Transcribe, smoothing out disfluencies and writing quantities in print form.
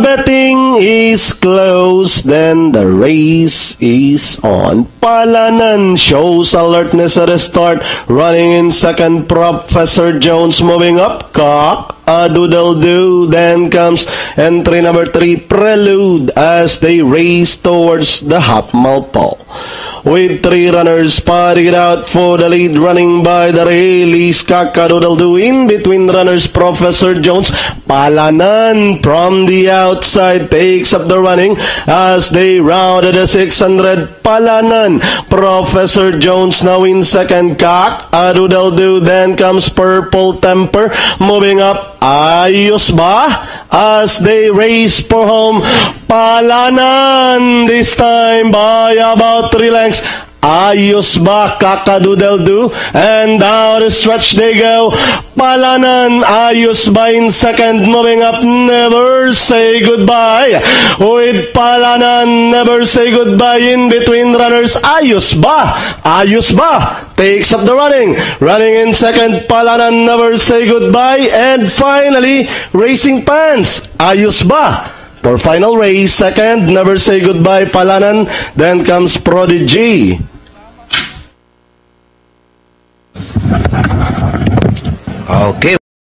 Betting is closed, then the race is on. Palanan shows alertness at the start. Running in second, Professor Jones moving up. Cock a doodle do. Then comes entry number 3, Prelude, as they race towards the half-mile pole. With 3 runners spotting it out for the lead, running by the release, Cock-a-doodle-doo. In between runners, Professor Jones. Palanan from the outside takes up the running as they rounded the 600. Palanan, Professor Jones now in second. Cock-a-doodle-doo. Then comes Purple Temper moving up. Ayos ba? As they race for home. Palanan this time by about 3 lengths. Ayos ba, Cock-a-doodle-doo? And down the stretch they go. Palanan, ayos ba in second, moving up. Never Say Goodbye. With Palanan, Never Say Goodbye in between runners. Ayos ba? Ayos ba? Takes up the running. Running in second, Palanan, Never Say Goodbye. And finally, Racing Pants. Ayos ba? For final race, second, Never Say Goodbye, Palanan. Then comes Prodigy. Okay.